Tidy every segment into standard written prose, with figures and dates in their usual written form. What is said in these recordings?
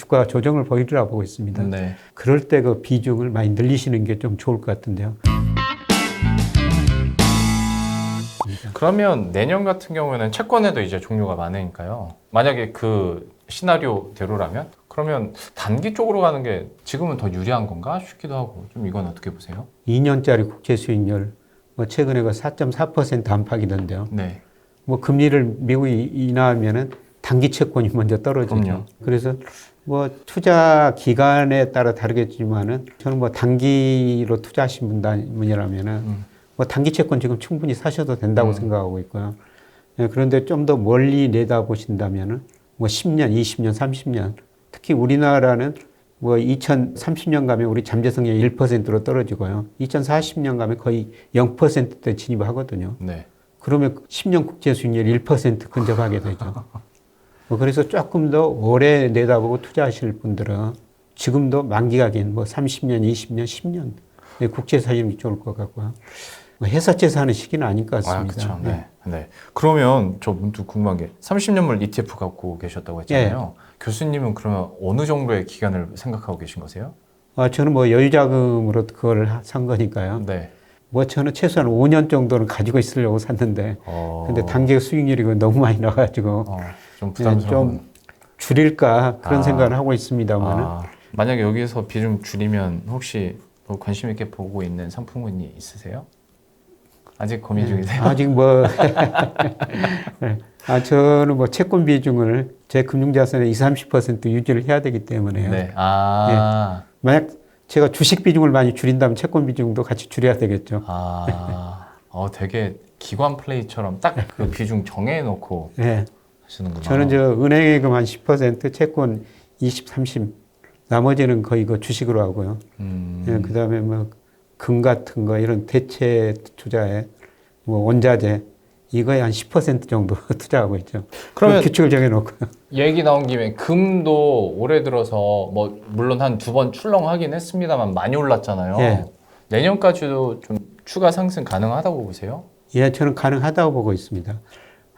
주가 조정을 보이리라 보고 있습니다. 네. 그럴 때 그 비중을 많이 늘리시는 게 좀 좋을 것 같은데요. 그러면 내년 같은 경우에는 채권에도 이제 종류가 많으니까요. 만약에 그 시나리오대로라면 그러면 단기 쪽으로 가는 게 지금은 더 유리한 건가 싶기도 하고 좀 이건 어떻게 보세요? 2년짜리 국채 수익률 뭐 최근에 그 4.4% 안팎이던데요. 네. 뭐 금리를 미국이 인하하면은 단기 채권이 먼저 떨어지죠. 그럼요. 그래서 뭐 투자 기간에 따라 다르겠지만은 저는 뭐 단기로 투자하신 분이라면은 뭐 단기 채권 지금 충분히 사셔도 된다고 생각하고 있고요. 예, 그런데 좀 더 멀리 내다보신다면은 뭐 10년, 20년, 30년 특히 우리나라는 뭐 2030년 가면 우리 잠재 성장이 1%로 떨어지고요. 2040년 가면 거의 0%대 진입하거든요. 네. 그러면 10년 국제 수익률 1% 근접하게 되죠. 뭐 그래서 조금 더 오래 내다보고 투자하실 분들은 지금도 만기가 긴 뭐 30년, 20년, 10년 국채 사시는 게 좋을 것 같고요. 뭐 회사채 사는 시기는 아닐 것 같습니다. 그렇죠. 네. 네. 그러면 저 문득 궁금한 게 30년물 ETF 갖고 계셨다고 했잖아요. 교수님은 그러면 어느 정도의 기간을 생각하고 계신 거세요? 저는 뭐 여유자금으로 그걸 산 거니까요. 네. 뭐 저는 최소한 5년 정도는 가지고 있으려고 샀는데 근데 단기 수익률이 너무 많이 나가지고 좀 부담스러운. 좀 줄일까 그런 생각을 하고 있습니다만은 만약에 여기서 비중 줄이면 혹시 뭐 관심 있게 보고 있는 상품군이 있으세요? 아직 고민 중이세요? 아직 뭐 저는 뭐 채권 비중을 제 금융자산의 20-30% 유지를 해야 되기 때문에요. 네. 만약 제가 주식 비중을 많이 줄인다면 채권 비중도 같이 줄여야 되겠죠. 되게 기관 플레이처럼 딱 그 비중 정해놓고 네. 하시는구나. 저는 저 은행예금 한 10%, 채권 20, 30, 나머지는 거의 그 주식으로 하고요. 그 다음에 뭐 금 같은 거 이런 대체 투자에 뭐 원자재 이거에 한 10% 정도 투자하고 있죠. 그러면 규칙을 정해놓고. 얘기 나온 김에 금도 올해 들어서 뭐 물론 한 2번 출렁하긴 했습니다만 많이 올랐잖아요. 예. 내년까지도 좀 추가 상승 가능하다고 보세요? 예, 저는 가능하다고 보고 있습니다.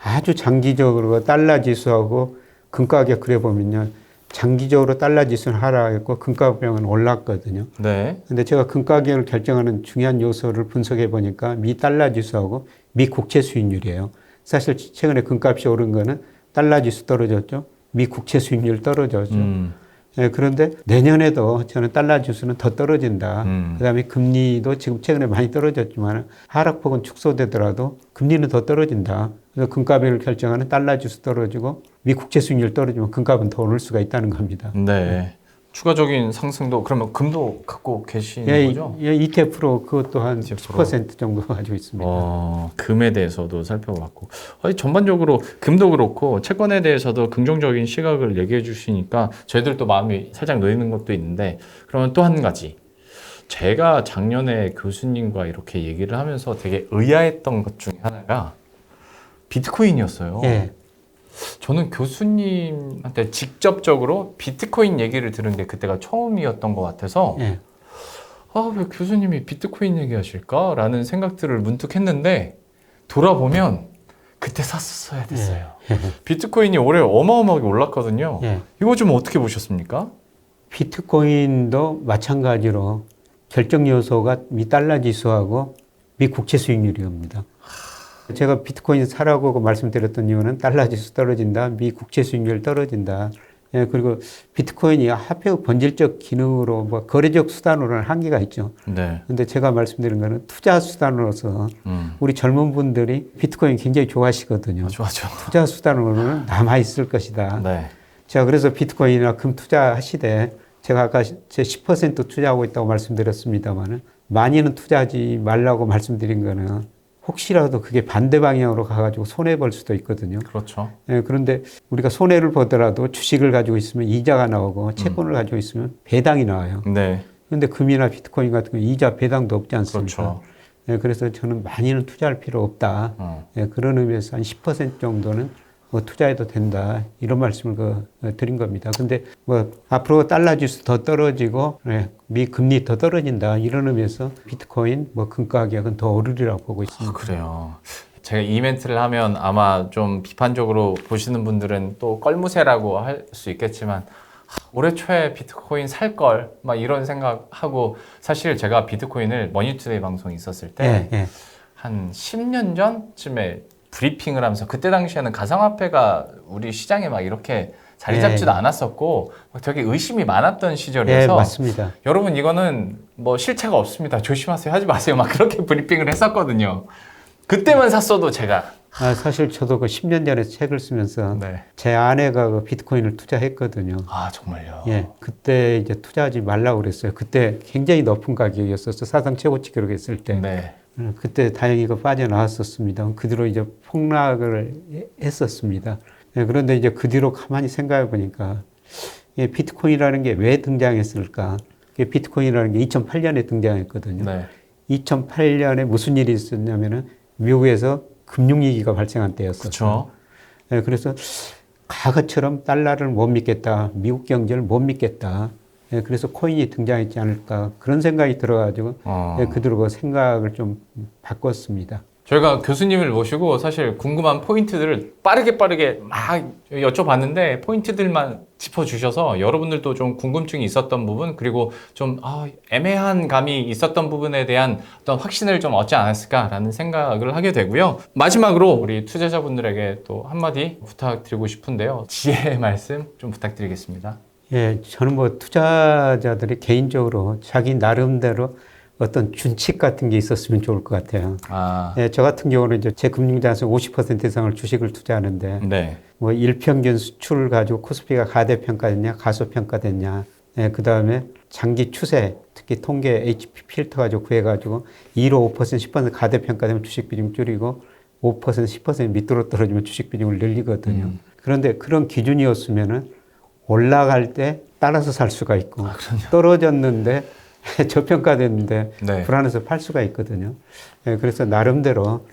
아주 장기적으로 달러 지수하고 금 가격 그려보면요. 장기적으로 달러 지수는 하락했고 금 가격은 올랐거든요. 네. 근데 제가 금 가격을 결정하는 중요한 요소를 분석해 보니까 미 달러 지수하고 미 국채 수익률이에요. 사실 최근에 금값이 오른 거는 달러 지수 떨어졌죠. 미 국채 수익률 떨어졌죠. 예, 그런데 내년에도 저는 달러 지수는 더 떨어진다. 그다음에 금리도 지금 최근에 많이 떨어졌지만 하락폭은 축소되더라도 금리는 더 떨어진다. 그래서 금값을 결정하는 달러 지수 떨어지고 미 국채 수익률 떨어지면 금값은 더 오를 수가 있다는 겁니다. 네. 추가적인 상승도 그러면 금도 갖고 계시는 거죠? 예, ETF로 그것도 한 ETF로. 10% 정도 가지고 있습니다. 금에 대해서도 살펴봤고 전반적으로 금도 그렇고 채권에 대해서도 긍정적인 시각을 얘기해 주시니까 저희들도 마음이 살짝 놓이는 것도 있는데 그러면 또 한 가지 제가 작년에 교수님과 이렇게 얘기를 하면서 되게 의아했던 것 중에 하나가 비트코인이었어요. 예. 저는 교수님한테 직접적으로 비트코인 얘기를 들은 게 그때가 처음이었던 것 같아서 예. 왜 교수님이 비트코인 얘기하실까? 라는 생각들을 문득 했는데 돌아보면 그때 샀었어야 됐어요. 비트코인이 올해 어마어마하게 올랐거든요. 예. 이거 좀 어떻게 보셨습니까? 비트코인도 마찬가지로 결정 요소가 미 달러 지수하고 미 국채 수익률입니다. 제가 비트코인 사라고 말씀드렸던 이유는 달러 지수 떨어진다, 미 국채 수익률 떨어진다. 예, 그리고 비트코인이 화폐의 본질적 기능으로 뭐 거래적 수단으로는 한계가 있죠. 네. 근데 제가 말씀드린 거는 투자 수단으로서 우리 젊은 분들이 비트코인 굉장히 좋아하시거든요. 좋아죠. 투자 수단으로는 남아 있을 것이다. 네. 제가 그래서 비트코인이나 금 투자하시되 제가 아까 제 10% 투자하고 있다고 말씀드렸습니다만은 많이는 투자하지 말라고 말씀드린 거는 혹시라도 그게 반대 방향으로 가가지고 손해볼 수도 있거든요. 그렇죠. 예, 그런데 우리가 손해를 보더라도 주식을 가지고 있으면 이자가 나오고 채권을 가지고 있으면 배당이 나와요. 네. 그런데 금이나 비트코인 같은 거 이자 배당도 없지 않습니까? 그렇죠. 예, 그래서 저는 많이는 투자할 필요 없다. 예, 그런 의미에서 한 10% 정도는 뭐 투자해도 된다. 이런 말씀을 드린 겁니다. 근데 뭐 앞으로 달러 지수 더 떨어지고 미 금리 더 떨어진다. 이런 의미에서 비트코인 뭐 금 가격은 더 오르리라고 보고 있습니다. 그래요. 제가 이 멘트를 하면 아마 좀 비판적으로 보시는 분들은 또 껄무새라고 할 수 있겠지만 올해 초에 비트코인 살 걸 막 이런 생각하고 사실 제가 비트코인을 머니투데이 방송이 있었을 때 예, 예. 한 10년 전쯤에 브리핑을 하면서 그때 당시에는 가상화폐가 우리 시장에 막 이렇게 자리 잡지도 예. 않았었고 되게 의심이 많았던 예, 시절이어서 맞습니다. 여러분 이거는 뭐 실체가 없습니다. 조심하세요. 하지 마세요. 막 그렇게 브리핑을 했었거든요. 그때만 샀어도 제가 사실 저도 그 10년 전에 책을 쓰면서 네. 제 아내가 그 비트코인을 투자했거든요. 아 정말요. 예, 그때 이제 투자하지 말라고 그랬어요. 그때 굉장히 높은 가격이었었어. 사상 최고치 기록했을 때. 네. 그때 다행히 그 빠져나왔었습니다. 그 뒤로 이제 폭락을 했었습니다. 예, 그런데 이제 그 뒤로 가만히 생각해 보니까 비트코인이라는 게 왜 등장했을까? 비트코인이라는 게 2008년에 등장했거든요. 네. 2008년에 무슨 일이 있었냐면은 미국에서 금융위기가 발생한 때였었어요. 그렇죠. 예, 그래서 과거처럼 달러를 못 믿겠다. 미국 경제를 못 믿겠다. 예, 그래서 코인이 등장했지 않을까. 그런 생각이 들어가지고 예, 그 뒤로 그 생각을 좀 바꿨습니다. 저희가 교수님을 모시고 사실 궁금한 포인트들을 빠르게 막 여쭤봤는데 포인트들만 짚어주셔서 여러분들도 좀 궁금증이 있었던 부분 그리고 좀 애매한 감이 있었던 부분에 대한 어떤 확신을 좀 얻지 않았을까라는 생각을 하게 되고요. 마지막으로 우리 투자자분들에게 또 한마디 부탁드리고 싶은데요. 지혜의 말씀 좀 부탁드리겠습니다. 예, 저는 뭐 투자자들이 개인적으로 자기 나름대로 어떤 준칙 같은 게 있었으면 좋을 것 같아요. 예, 저 같은 경우는 이제 제 금융자산 50% 이상을 주식을 투자하는데, 네. 뭐 일평균 수출을 가지고 코스피가 가대평가됐냐, 가소평가됐냐, 예, 그 다음에 장기 추세, 특히 통계 HP 필터 가지고 구해가지고 2로 5%, 10% 가대평가되면 주식 비중 줄이고 5%, 10% 밑으로 떨어지면 주식 비중을 늘리거든요. 그런데 그런 기준이었으면은 올라갈 때 따라서 살 수가 있고, 떨어졌는데 저평가됐는데 네. 불안해서 팔 수가 있거든요. 예, 그래서 나름대로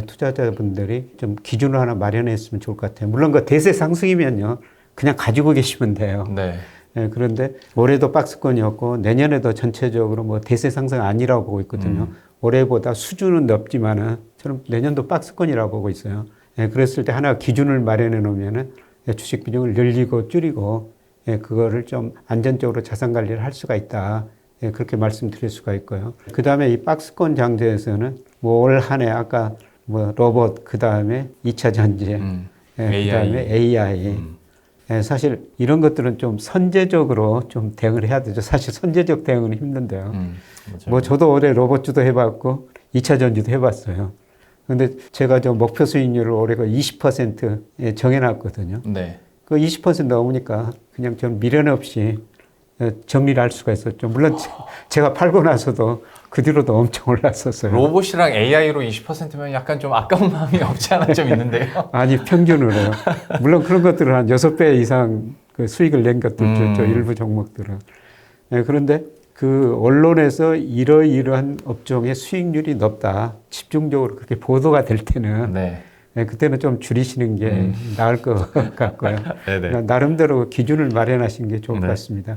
투자자분들이 좀 기준을 하나 마련했으면 좋을 것 같아요. 물론 그 대세 상승이면요, 그냥 가지고 계시면 돼요. 네. 예, 그런데 올해도 박스권이었고 내년에도 전체적으로 뭐 대세 상승 아니라고 보고 있거든요. 올해보다 수준은 높지만은 저는 내년도 박스권이라고 보고 있어요. 예, 그랬을 때 하나 기준을 마련해 놓으면은 주식 비중을 늘리고 줄이고 그거를 좀 안전적으로 자산 관리를 할 수가 있다. 그렇게 말씀드릴 수가 있고요. 그 다음에 이 박스권 장세에서는 뭐 올 한 해 아까 뭐 로봇, 그 다음에 2차 전지, 그 다음에 AI. 사실 이런 것들은 좀 선제적으로 좀 대응을 해야 되죠. 사실 선제적 대응은 힘든데요. 뭐 저도 올해 로봇주도 해봤고 2차 전지도 해봤어요. 근데 제가 저 목표 수익률을 올해가 20% 정해놨거든요. 네. 그 20% 넘으니까 그냥 좀 미련 없이 정리를 할 수가 있었죠. 물론 제가 팔고 나서도 그 뒤로도 엄청 올랐었어요. 로봇이랑 AI로 20%면 약간 좀 아까운 마음이 없지 않아 좀 있는데요. 아니, 평균으로요. 물론 그런 것들은 한 6배 이상 그 수익을 낸 것들도 있죠. 일부 종목들은. 그런데 그 언론에서 이러이러한 업종의 수익률이 높다. 집중적으로 그렇게 보도가 될 때는 네. 그때는 좀 줄이시는 게 나을 것 같고요. 네네. 나름대로 기준을 마련하시는 게 좋을 것 같습니다.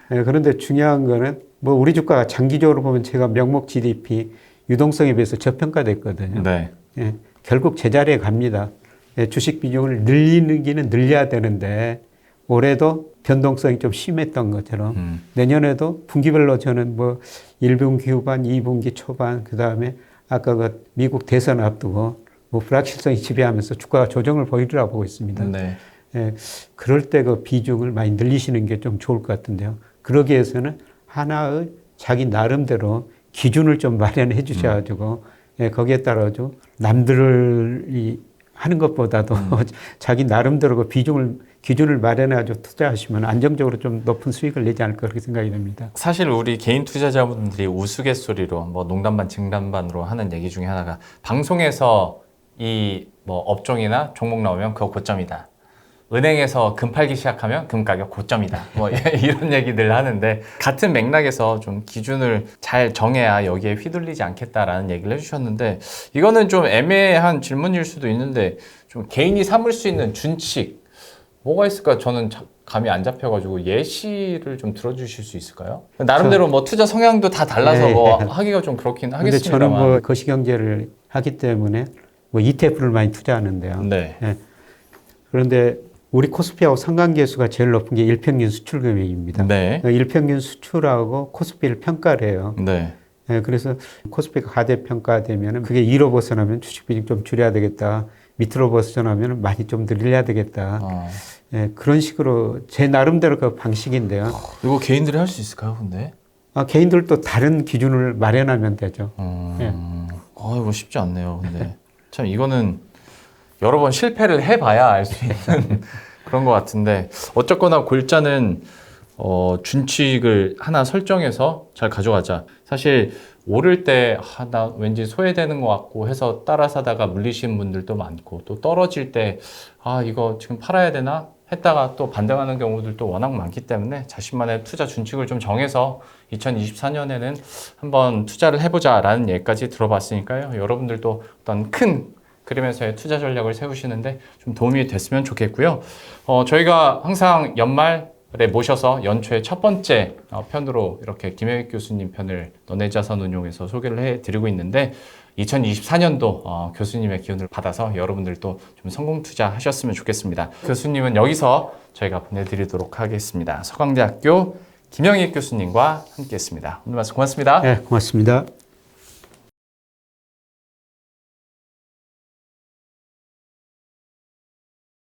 그런데 중요한 거는 뭐 우리 주가가 장기적으로 보면 제가 명목 GDP 유동성에 비해서 저평가됐거든요. 네. 결국 제자리에 갑니다. 주식 비중을 늘리기는 늘려야 되는데 올해도 변동성이 좀 심했던 것처럼 내년에도 분기별로 저는 뭐 1분기 후반, 2분기 초반, 그 다음에 아까 그 미국 대선 앞두고 뭐 불확실성이 지배하면서 주가가 조정을 보이리라고 보고 있습니다. 네. 그럴 때 그 비중을 많이 늘리시는 게 좀 좋을 것 같은데요. 그러기 위해서는 하나의 자기 나름대로 기준을 좀 마련해 주셔가지고 거기에 따라서 남들이 하는 것보다도 자기 나름대로 그 기준을 마련해가지고 투자하시면 안정적으로 좀 높은 수익을 내지 않을까 그렇게 생각이 됩니다. 사실 우리 개인 투자자분들이 우스갯소리로 뭐 농담반 증담반으로 하는 얘기 중에 하나가 방송에서 이 뭐 업종이나 종목 나오면 그거 고점이다. 은행에서 금 팔기 시작하면 금 가격 고점이다. 뭐 이런 얘기들 하는데 같은 맥락에서 좀 기준을 잘 정해야 여기에 휘둘리지 않겠다라는 얘기를 해주셨는데 이거는 좀 애매한 질문일 수도 있는데 좀 개인이 삼을 수 있는 준칙 뭐가 있을까? 저는 감이 안 잡혀가지고 예시를 좀 들어주실 수 있을까요? 나름대로 뭐 투자 성향도 다 달라서 뭐 하기가 좀 그렇긴 하겠습니다만. 근데 저는 뭐 거시경제를 하기 때문에 뭐 ETF를 많이 투자하는데요. 네. 그런데 우리 코스피하고 상관계수가 제일 높은 게 일평균 수출 금액입니다. 네. 일평균 수출하고 코스피를 평가를 해요. 네. 예, 그래서 코스피가 가대평가되면 그게 2로 벗어나면 주식 비중 좀 줄여야 되겠다. 밑으로 벗어나면 많이 좀 늘려야 되겠다. 예, 그런 식으로 제 나름대로 그 방식인데요. 이거 개인들이 할 수 있을까요, 근데? 개인들도 다른 기준을 마련하면 되죠. 예. 이거 쉽지 않네요, 근데. 참, 이거는 여러 번 실패를 해봐야 알 수 있는 그런 것 같은데, 어쨌거나 골자는 준칙을 하나 설정해서 잘 가져가자. 사실 오를 때 나 왠지 소외되는 것 같고 해서 따라 사다가 물리시는 분들도 많고, 또 떨어질 때 이거 지금 팔아야 되나 했다가 또 반등하는 경우들도 워낙 많기 때문에 자신만의 투자 준칙을 좀 정해서 2024년에는 한번 투자를 해보자라는 얘기까지 들어봤으니까요. 여러분들도 어떤 큰 그림에서의 투자 전략을 세우시는데 좀 도움이 됐으면 좋겠고요. 저희가 항상 연말에 모셔서 연초의 첫 번째 편으로 이렇게 김혜익 교수님 편을 너네자산운용에서 소개를 해드리고 있는데 2024년도 교수님의 기운을 받아서 여러분들도 좀 성공 투자하셨으면 좋겠습니다. 교수님은 여기서 저희가 보내드리도록 하겠습니다. 서강대학교 김영익 교수님과 함께했습니다. 오늘 말씀 고맙습니다. 네, 고맙습니다.